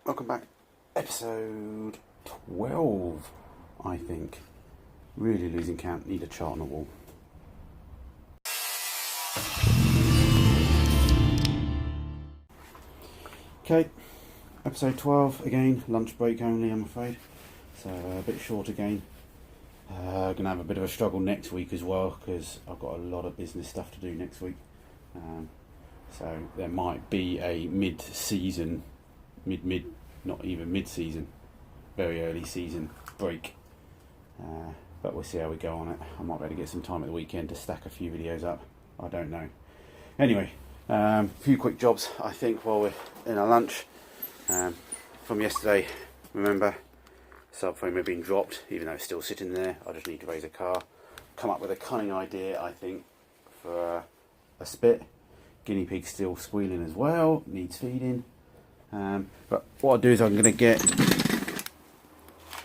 welcome back. Episode 12, I think. Really losing count, need a chart on the wall. Okay, episode 12 again, lunch break only, I'm afraid. So a bit short again. Gonna have a bit of a struggle next week as well because I've got a lot of business stuff to do next week. So there might be a mid-season, not even mid-season, very early season break. But we'll see how we go on it. I might be able to get some time at the weekend to stack a few videos up. I don't know. Anyway, a few quick jobs I think while we're in our lunch. From yesterday, remember, subframe had been dropped, even though it's still sitting there. I just need to raise a car. Come up with a cunning idea, I think, for a spit. Guinea pig still squealing as well, needs feeding. But what I'll do is I'm going to get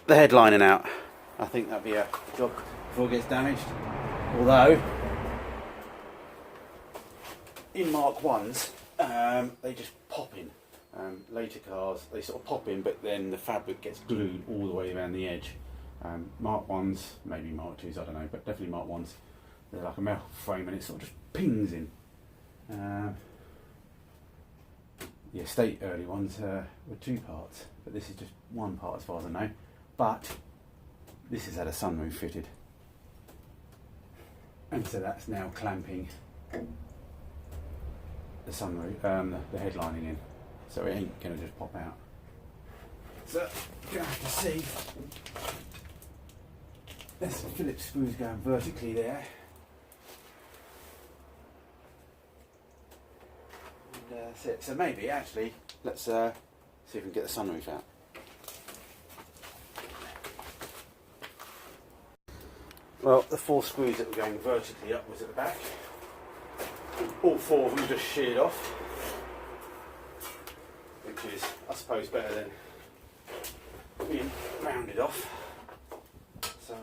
the headlining out. I think that'll be a job before it gets damaged. Although, in Mk1s, they just pop in. Later cars, they sort of pop in, but then the fabric gets glued all the way around the edge. Mk1s, maybe Mk2s, I don't know, but definitely Mk1s. They're like a metal frame and it sort of just pings in. The estate early ones were 2 parts, but this is just 1 part as far as I know. But this has had a sunroof fitted, and so that's now clamping the sunroof, the headlining in, so it ain't going to just pop out. So you're going to have to see. There's some Phillips screws going vertically there. That's it. So maybe actually let's see if we can get the sunroof out. Well, the 4 screws that were going vertically upwards at the back, all 4 of them just sheared off, which is, I suppose, better than being rounded off. So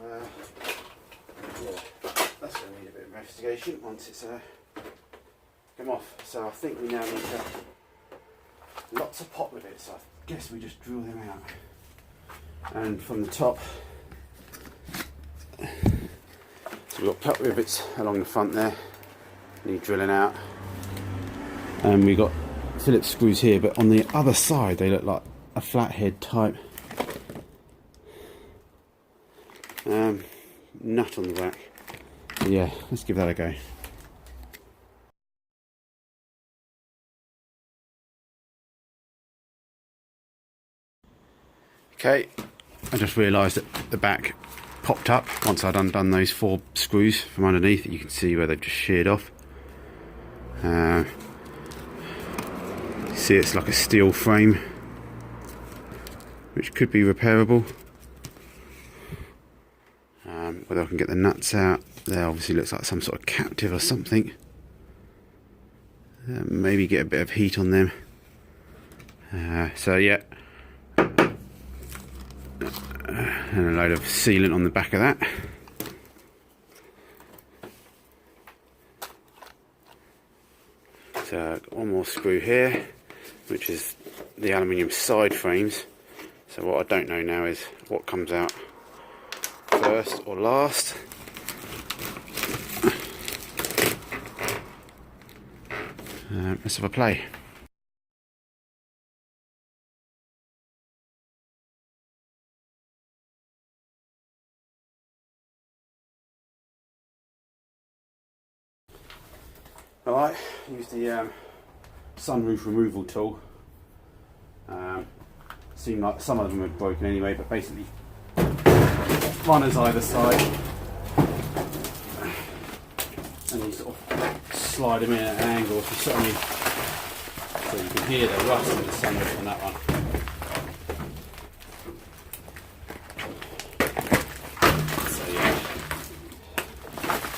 yeah, that's going to need a bit of investigation once it's come off. So I think we now need lots of pop rivets. So I guess we just drill them out. And from the top, so we've got pop rivets along the front there, need drilling out. And we've got Phillips screws here, but on the other side they look like a flathead type nut on the back. Yeah, let's give that a go. Okay, I just realised that the back popped up once I'd undone those 4 screws from underneath. You can see where they've just sheared off. See, it's like a steel frame, which could be repairable. Whether I can get the nuts out, there obviously looks like some sort of captive or something. Maybe get a bit of heat on them. So yeah. And a load of sealant on the back of that. So got 1 more screw here, which is the aluminium side frames. So what I don't know now is what comes out first or last. Let's have a play. Alright, use the sunroof removal tool. Seemed like some of them had broken anyway, but basically runners either side, and you sort of slide them in at an angle to suddenly, so you can hear the rust of the sunroof on that one. So yeah,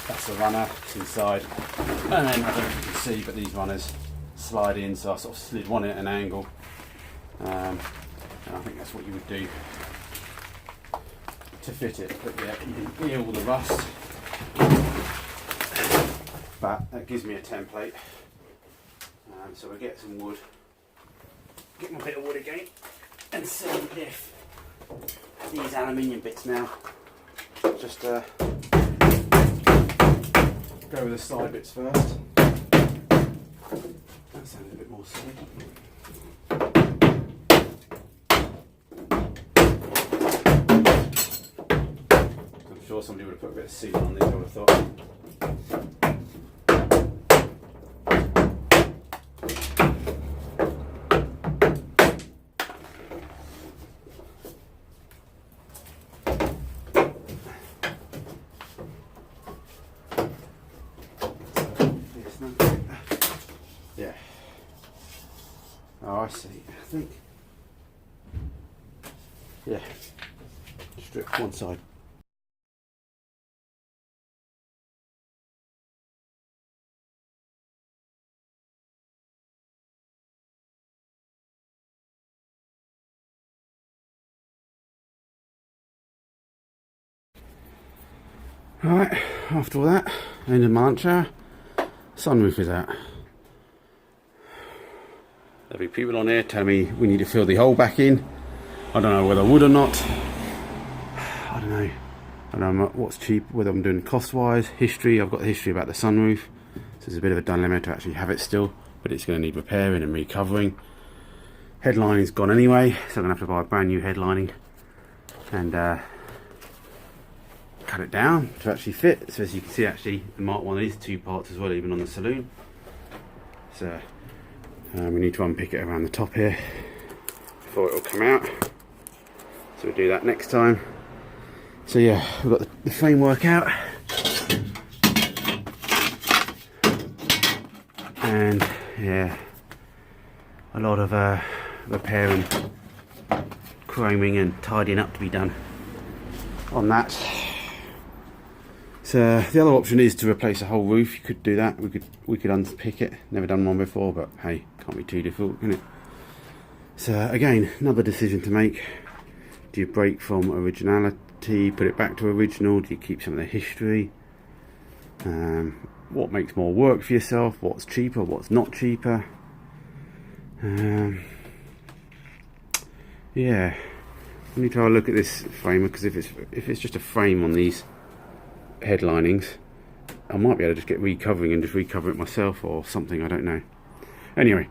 that's the runner, it's inside. And then, I don't know if you can see, but these runners slide in, so I sort of slid one at an angle. And I think that's what you would do to fit it. But yeah, you can hear all the rust. But that gives me a template. So we'll get some wood. Get my bit of wood again. and see if these aluminium bits now just go with the side bits first. That sounds a bit more solid. I'm sure somebody would have put a bit of sealant on these, I would have thought. Yeah. Oh, I see. I think. Yeah. Strip one side. Alright, after all that, end of my lunch hour, sunroof is out. There'll be people on here telling me we need to fill the hole back in. I don't know whether I would or not. I don't know. I don't know what's cheap, whether I'm doing cost-wise, history. I've got the history about the sunroof. So there's a bit of a dilemma to actually have it still, but it's going to need repairing and recovering. Headlining's gone anyway, so I'm going to have to buy a brand new headlining and cut it down to actually fit. So as you can see, actually the Mk1 is two parts as well, even on the saloon. So we need to unpick it around the top here before it will come out. So we'll do that next time. So yeah, we've got the framework out, and yeah, a lot of repairing, chroming and tidying up to be done on that. So the other option is to replace the whole roof. You could do that. We could unpick it. Never done one before, but hey, can't be too difficult, can it? So again, another decision to make. Do you break from originality, put it back to original? Do you keep some of the history? What makes more work for yourself? What's cheaper? What's not cheaper? Yeah, I need to have a look at this frame, because if it's just a frame on these headlinings, I might be able to just get recovering and just recover it myself or something, I don't know. Anyway,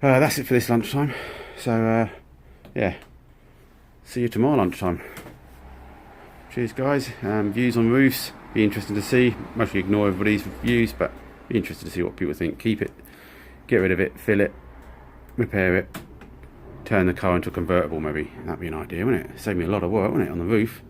that's it for this lunchtime. So yeah, see you tomorrow lunchtime. Cheers guys. Views on roofs, be interesting to see. Mostly ignore everybody's views, but be interested to see what people think. Keep it, get rid of it, fill it, repair it, turn the car into a convertible maybe. That'd be an idea, wouldn't it? Save me a lot of work, wouldn't it, on the roof.